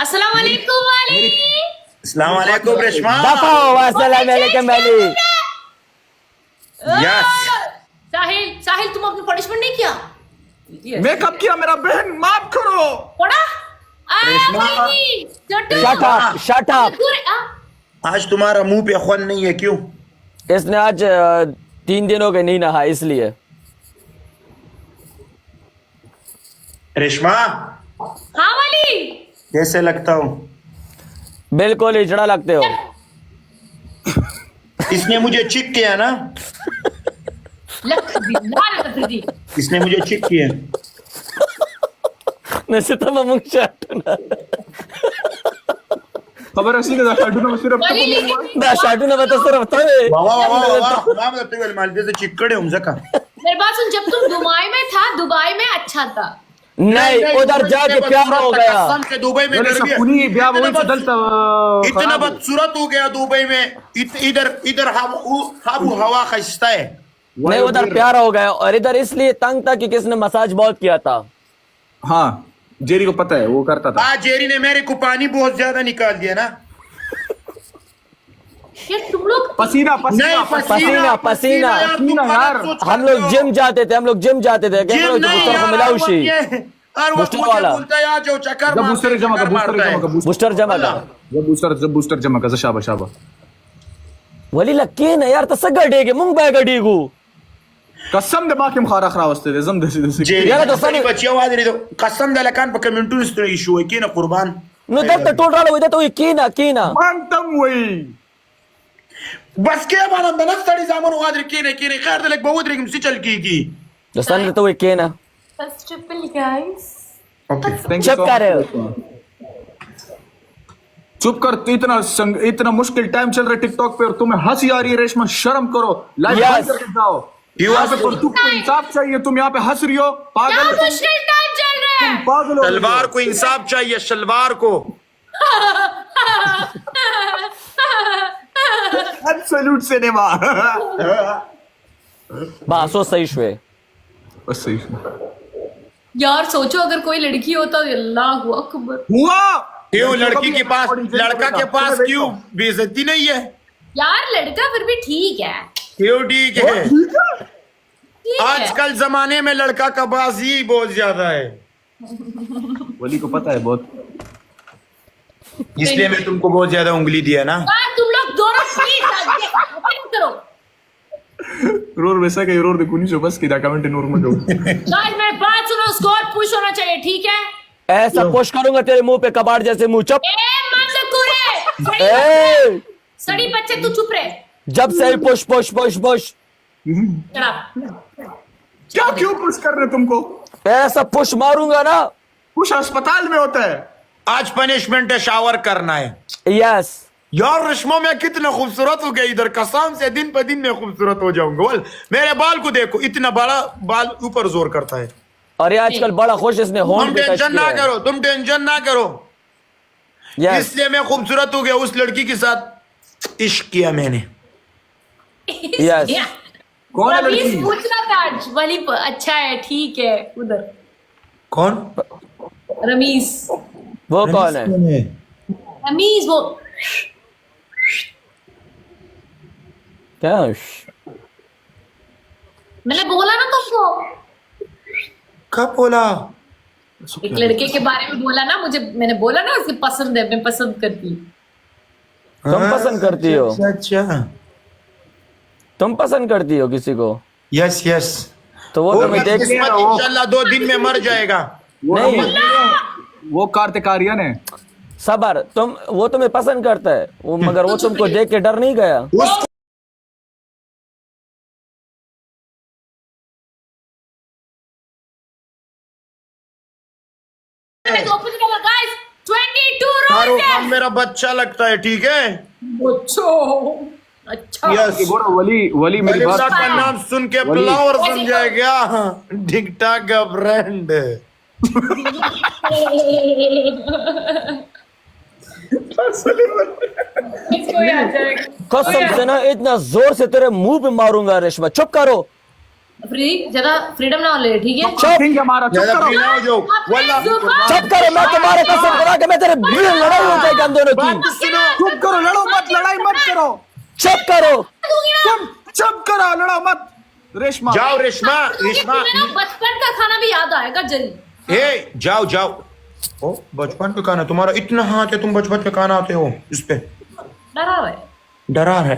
अस्सलाम वालेकुम वाली। अस्सलाम वालेकुम रेशमा। दफा हो अस्सलाम वालेकुम वाली। यस साहिल साहिल तुम अपनी पनिशमेंट नहीं किया? मैं कब किया मेरा बहन, माफ करो। पढ़ा? Reshma. Shut up shut up. आज तुम्हारा मुंह पे खून नहीं है, क्यों? इसने आज 3 दिन हो गए नहीं नहा इसलिए। रेशमा हाँ वाली। कैसे लगता हूँ? बिल्कुल हिजड़ा लगते हो। इसने मुझे चिक किया ना, इसने मुझे चिक किया। नसे तो मैं मुंह चाटूंगा खबर असली का शाडू सिर्फ ना शाडू ना बता सर बता वाह वाह वाह वाह नाम लेते हुए मालते से चिकड़े हम सका। मेरी बात सुन, जब तुम दुबई में था, दुबई में अच्छा था। नहीं उधर जाके प्यार हो गया। कसम से दुबई में कुनी ब्याह बहुत बदलता इतना बदसूरत हो गया दुबई में। इधर इधर हवा खस्ता है। नहीं उधर प्यार हो गया और इधर इसलिए तंग था कि किसने मसाज बहुत किया था। हाँ जेरी को पता है, वो करता था। आज जेरी ने मेरे को पानी बहुत ज्यादा निकाल दिया ना। यार तुम लोग पसीना नहीं पसीना पसीना यार, तुम पसीना यार। गलत सोच हम करते लोग हो। जिम जाते थे, हम लोग जिम जाते थे। क्या जिम करो नहीं तो यार, मिलाउशी और वो बूस्टर मुझे वाला। बोलता है आज जो चक्कर जब बूस्टर जमा का, बूस्टर जमा का, बूस्टर जमा का जब बूस्टर जमा का शाबा शाबा वली लक्की ना यार तस गडेगे मुंग बाय गडीगू कसम दे बाकी खारा खरा वस्ते दे जम दे जेरी यार, तो सनी सनी- बच्चियों वाद रही तो कसम दे लकान पर कमेंटू इस इशू है कि ना कुर्बान नो दर तो टोट रहा तो कीना मानतम वही बस के बाना दनक सड़ी जामन वाद रही की ने खैर दलक बहुत रही मुझसे चल की दोस्तन तो कीना फर्स्ट ट्रिपल गाइस। ओके चुप कर चुप कर। तो इतना मुश्किल टाइम चल रहा है टिकटॉक पे और तुम्हें हंसी आ रही है। रेशमा शर्म करो, लाइव Yes. बंद करके जाओ। यहाँ पे तुमको इंसाफ चाहिए, तुम यहाँ पे हंस रही हो। पागल क्या हो तुम, मुश्किल टाइम चल रहा है? पागल हो। तलवार को इंसाफ चाहिए, शलवार को एब्सोल्यूट सिनेमा। बासो सही शुए बस सही यार सोचो अगर कोई लड़की होता तो अल्लाह अकबर। हुआ। क्यों लड़की के पास लड़का के पास क्यों बेइज्जती नहीं है? यार लड़का फिर भी ठीक है, क्यों ठीक है? ठीक है। आजकल जमाने में लड़का का बाजी बहुत ज्यादा है, वली को पता है बहुत। इसलिए मैं तुमको बहुत ज्यादा उंगली दिया ना। यार तुम लोग दोनों प्लीज करो। रोर वैसा का रोर देखो नहीं बस किदा कमेंट नूर में दो। गाइस मेरी बात सुनो, स्कोर पुश होना चाहिए, ठीक है? ऐसा पुश करूंगा तेरे मुंह पे कबाड़ जैसे मुंह चुप ए मत कुरे ए सड़ी बच्चे, तू चुप रहे। जब से push push push push Shut up. क्या क्यों पुश कर रहे तुमको? ऐसा पुश मारूंगा ना। पुश अस्पताल में होता है। आज पनिशमेंट है, शावर करना है। यस यार रश्मा मैं कितना खूबसूरत हो गया इधर, कसम से दिन पर दिन में खूबसूरत हो जाऊंगा। बोल मेरे बाल को देखो, इतना बड़ा बाल ऊपर जोर करता है। और ये आजकल बड़ा खुश इसने होम तुम पे टच टेंशन ना किया है। करो, तुम टेंशन ना करो। यस इसलिए मैं खूबसूरत हो गया। उस लड़की के साथ इश्क किया मैंने। यस कौन है रमीज लड़की? पूछना था वली अच्छा है, ठीक है उधर। कौन? रमीज वो कौन है? रमीज वो क्या मैंने बोला ना तुमको, कब बोला? एक लड़के के बारे में बोला ना, मुझे मैंने बोला ना उसकी पसंद है, मैं पसंद करती हूँ। तुम पसंद करती हो? अच्छा तुम पसंद करती हो किसी को? Yes yes. तो वो तुम्हें देख इंशाल्लाह 2 दिन में मर जाएगा। नहीं वो कार्तिक आर्यन है। सबर तुम वो तुम्हें पसंद करता है वो, मगर वो तुमको देख के डर नहीं गया? उसको गाइस 22 शाहरुख खान रोजेस। मेरा बच्चा लगता है, ठीक है? अच्छा यस। वली वली मेरी अलीसा बात का नाम सुन के फ्लावर समझा गया। ठीक ठाक का ब्रांड। इसको याद जाएगा। कसम से ना इतना जोर से तेरे मुंह पे मारूंगा। रेशमा चुप करो। फ्री ज्यादा फ्रीडम ना ले, ठीक है? ठीक है हमारा, चुप ज्यादा करो। फ्री ना हो जाओ वल्ला चुप करो, मैं तुम्हारे कसम खुदा के मैं तेरे लड़ाई हो जाएगी हम दोनों की। चुप करो, लड़ो मत, लड़ाई मत करो, चुप करो, चुप करो, लड़ो मत। रेशमा जाओ रेशमा, रेशमा मेरा बचपन का खाना भी याद आएगा जल्दी। ए जाओ जाओ। ओ बचपन पे खाना तुम्हारा इतना हाथ है, तुम बचपन पे खाना आते हो इस पे डरा हुआ है। डरार है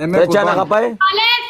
ते चाना खपाए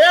ए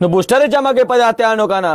no बूस्टर जमा के पजाते आनो का ना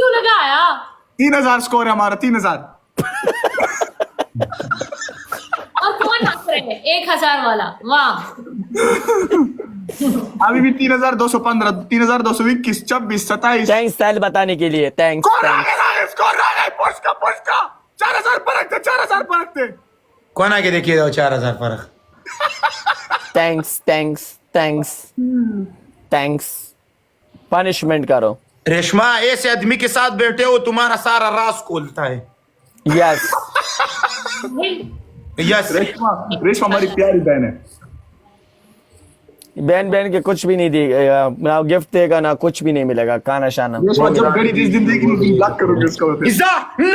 क्यों लगाया? 3000 स्कोर है हमारा 3000 और कौन हंस रहे हैं? 1000 वाला, वाह। अभी भी 3215 3221 26 27 थैंक्स स्टाइल बताने के लिए थैंक्स स्कोर आ गए पुष्का 4000 फर्क थे कौन आगे देखिए 4000 फर्क थैंक्स पनिशमेंट करो रेशमा ऐसे आदमी के साथ बैठे हो तुम्हारा सारा राज खोलता है यस यस रेशमा हमारी प्यारी बहन है बहन के कुछ भी नहीं दी ना गिफ्ट देगा ना कुछ भी नहीं मिलेगा खाना शाना रेशमा जब घड़ी जिस दिन देगी तुम ब्लॉक करोगे उसको फिर इजा न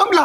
समला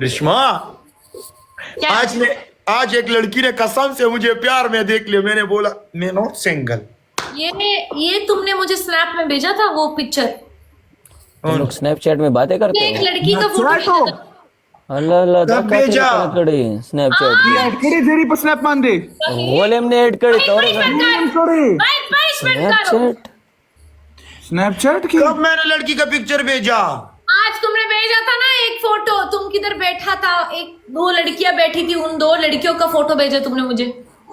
रेशमा आज एक लड़की ने कसम से मुझे प्यार में देख लिया मैंने बोला मैं नॉट सिंगल ये तुमने मुझे स्नैप में भेजा था वो पिक्चर, तुम लोग स्नैपचैट में बातें करते एक हो लड़की का फोटो भेजा था। अल्लाह अल्लाह कब भेजा? स्नैपचैट ऐड करे जेरी पर स्नैप मान दे वोलेम ने ऐड कर तो स्नैपचैट स्नैपचैट की कब मैंने लड़की का पिक्चर भेजा आज तुमने भेजा था ना एक फोटो, तुम किधर बैठा था, एक दो लड़कियां बैठी थी, उन 2 लड़कियों का फोटो भेजा तुमने मुझे।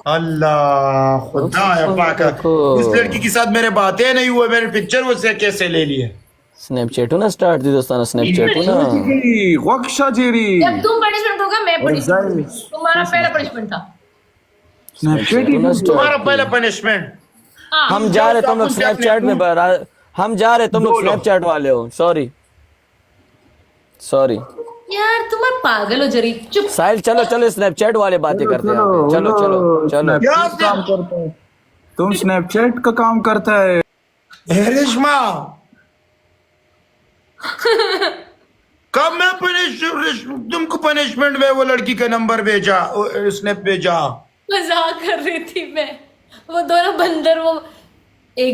अल्लाह खुदा है पाका उस लड़की के साथ मेरे बातें नहीं हुए मैंने पिक्चर उससे कैसे ले लिए स्नैपचैट हो ना स्टार्ट दी दोस्तों स्नैपचैट हो ना वक्शा जेरी जब तुम पनिशमेंट होगा मैं पनिशमेंट, तुम्हारा पहला पनिशमेंट था। स्नैपचैट ही तुम्हारा पहला पनिशमेंट हाँ, हम जा रहे तुम लोग स्नैपचैट में हम जा रहे तुम लोग स्नैपचैट वाले हो सॉरी यार तुम पागल हो जरी, चुप। साहिल चलो स्नैपचैट वाले बातें करते हैं चलो स्नैपचैट काम करता है तुम स्नैपचैट का काम करता है रेशमा कब मैं तुमको पनिशमेंट में वो लड़की का नंबर भेजा स्नैप भेजा मजाक कर रही थी मैं, वो दोनों बंदर वो एक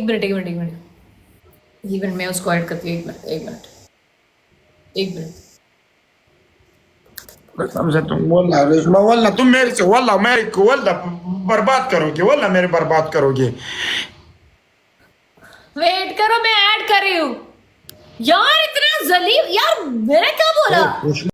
मिनट मैं उसको ऐड करती हूँ, एक मिनट कसम से तुम वल्ला रेशमा वल्ला तुम मेरे से वल्ला बर्बाद करोगे वल्ला मेरे बर्बाद करोगे। वेट करो मैं ऐड कर रही हूँ यार, इतना जलील यार, मैंने क्या बोला?